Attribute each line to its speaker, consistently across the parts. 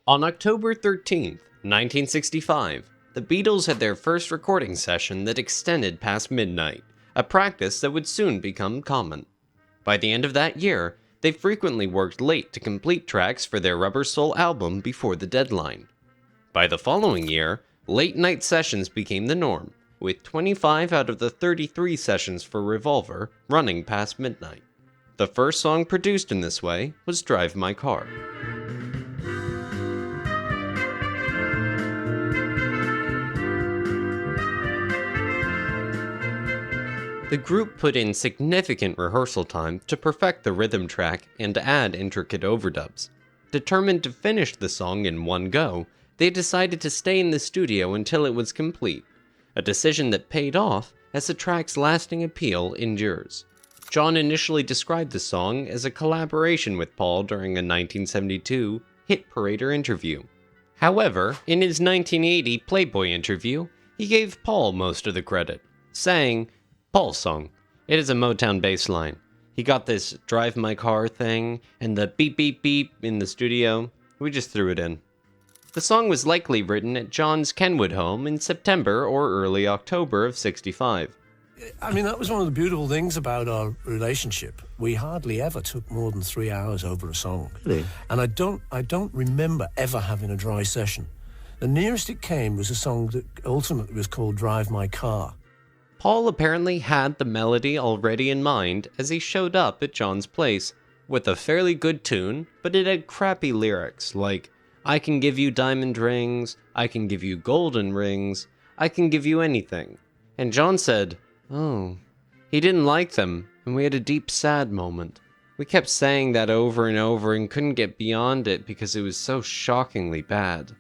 Speaker 1: On October 13th, 1965, the Beatles had their first recording session that extended past midnight, a practice that would soon become common. By the end of that year, they frequently worked late to complete tracks for their Rubber Soul album before the deadline. By the following year, late-night sessions became the norm, with 25 out of the 33 sessions for Revolver running past midnight. The first song produced in this way was Drive My Car. The group put in significant rehearsal time to perfect the rhythm track and add intricate overdubs. Determined to finish the song in one go, they decided to stay in the studio until it was complete, a decision that paid off as the track's lasting appeal endures. John initially described the song as a collaboration with Paul during a 1972 Hit Parader interview. However, in his 1980 Playboy interview, he gave Paul most of the credit, saying, "Paul's song. It is a Motown bass line. He got this Drive My Car thing and the beep beep beep in the studio. We just threw it in." The song was likely written at John's Kenwood home in September or early October of '65.
Speaker 2: I mean, that was one of the beautiful things about our relationship. We hardly ever took more than 3 hours over a song.
Speaker 3: Really?
Speaker 2: And I don't remember ever having a dry session. The nearest it came was a song that ultimately was called Drive My Car.
Speaker 1: Paul apparently had the melody already in mind as he showed up at John's place with a fairly good tune, but it had crappy lyrics like, "I can give you diamond rings, I can give you golden rings, I can give you anything." And John said, oh, he didn't like them, and we had a deep sad moment. We kept saying that over and over and couldn't get beyond it because it was so shockingly bad.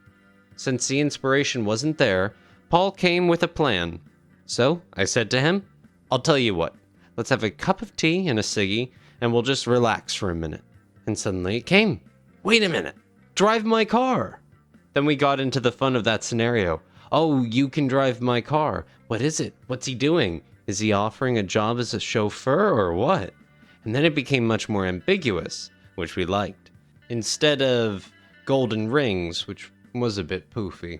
Speaker 1: Since the inspiration wasn't there, Paul came with a plan. So I said to him, "I'll tell you what, let's have a cup of tea and a ciggy, and we'll just relax for a minute." And suddenly it came. Wait a minute, Drive My Car. Then we got into the fun of that scenario. Oh, you can drive my car. What is it? What's he doing? Is he offering a job as a chauffeur or what? And then it became much more ambiguous, which we liked. Instead of golden rings, which was a bit poofy,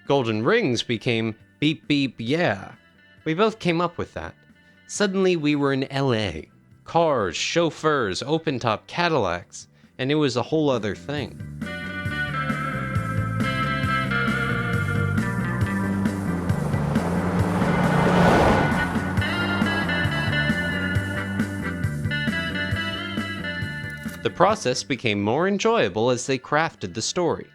Speaker 1: golden rings became beep beep yeah. We both came up with that. Suddenly we were in LA. Cars, chauffeurs, open-top Cadillacs, and it was a whole other thing. The process became more enjoyable as they crafted the story.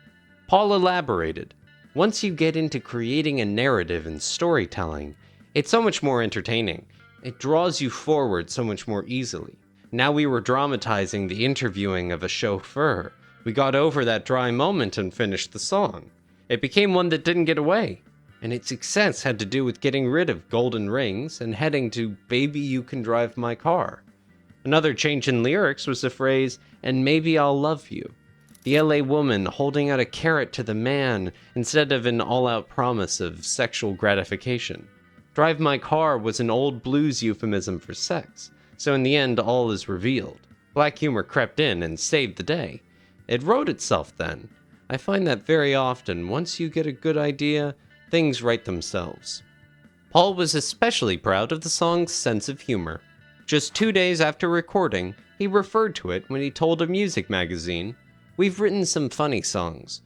Speaker 1: Paul elaborated. Once you get into creating a narrative and storytelling, it's so much more entertaining. It draws you forward so much more easily. Now we were dramatizing the interviewing of a chauffeur. We got over that dry moment and finished the song. It became one that didn't get away, and its success had to do with getting rid of golden rings and heading to "Baby, you can drive my car." Another change in lyrics was the phrase, "and maybe I'll love you." The LA woman holding out a carrot to the man instead of an all-out promise of sexual gratification. Drive My Car was an old blues euphemism for sex, so in the end all is revealed. Black humor crept in and saved the day. It wrote itself then. I find that very often, once you get a good idea, things write themselves. Paul was especially proud of the song's sense of humor. Just 2 days after recording, he referred to it when he told a music magazine, "We've written some funny songs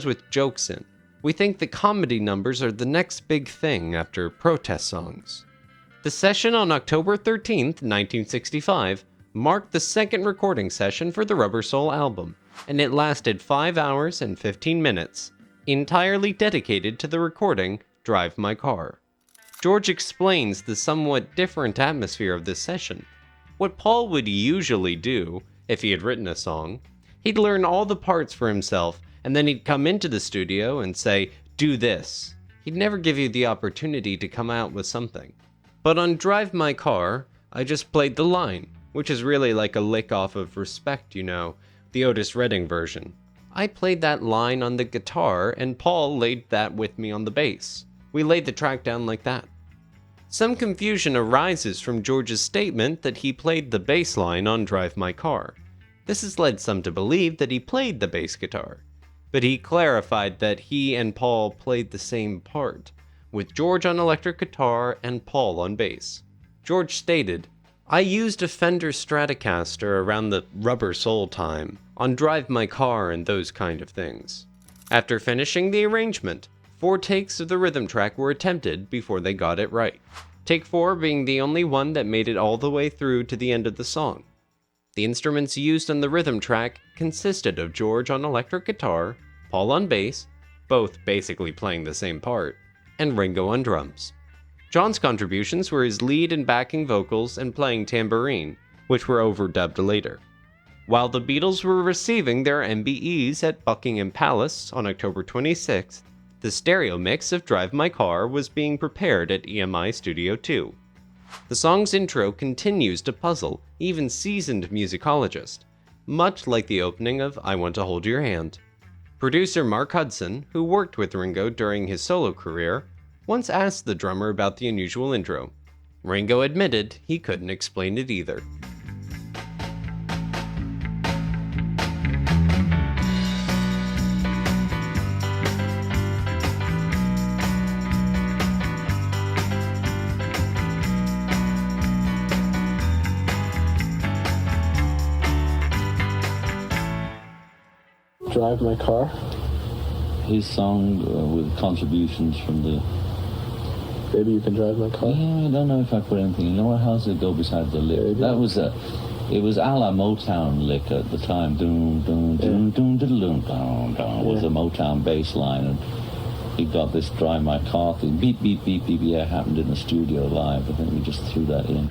Speaker 1: with jokes in. We think the comedy numbers are the next big thing after protest songs." The session on October 13th, 1965, marked the second recording session for the Rubber Soul album, and it lasted 5 hours and 15 minutes, entirely dedicated to the recording Drive My Car. George explains the somewhat different atmosphere of this session. What Paul would usually do, if he had written a song, he'd learn all the parts for himself, and then he'd come into the studio and say, "Do this." He'd never give you the opportunity to come out with something. But on Drive My Car, I just played the line, which is really like a lick off of Respect, you know, the Otis Redding version. I played that line on the guitar, and Paul laid that with me on the bass. We laid the track down like that. Some confusion arises from George's statement that he played the bass line on Drive My Car. This has led some to believe that he played the bass guitar. but he clarified that he and Paul played the same part, with George on electric guitar and Paul on bass. George stated, "I used a Fender Stratocaster around the Rubber Soul time, on Drive My Car and those kind of things." After finishing the arrangement, 4 takes of the rhythm track were attempted before they got it right, take 4 being the only one that made it all the way through to the end of the song. The instruments used on the rhythm track consisted of George on electric guitar, Paul on bass, both basically playing the same part, and Ringo on drums. John's contributions were his lead and backing vocals and playing tambourine, which were overdubbed later. While the Beatles were receiving their MBEs at Buckingham Palace on October 26th, the stereo mix of Drive My Car was being prepared at EMI Studio 2. The song's intro continues to puzzle even seasoned musicologists, much like the opening of I Want to Hold Your Hand. Producer Mark Hudson, who worked with Ringo during his solo career, once asked the drummer about the unusual intro. Ringo admitted he couldn't explain it either.
Speaker 3: Drive My Car?
Speaker 4: His song with contributions from the...
Speaker 3: Baby, You Can Drive My Car?
Speaker 4: Yeah, I don't know if I put anything. You know what? How does it go beside the lick?
Speaker 3: Baby.
Speaker 4: That was it was a la Motown lick at the time. Doom, doom, doom, doom, doom, doom, doom, doom, was a Motown bass line. And he got this Drive My Car thing. Beep, beep, beep, beep, yeah, happened in the studio live. I think we just threw that in.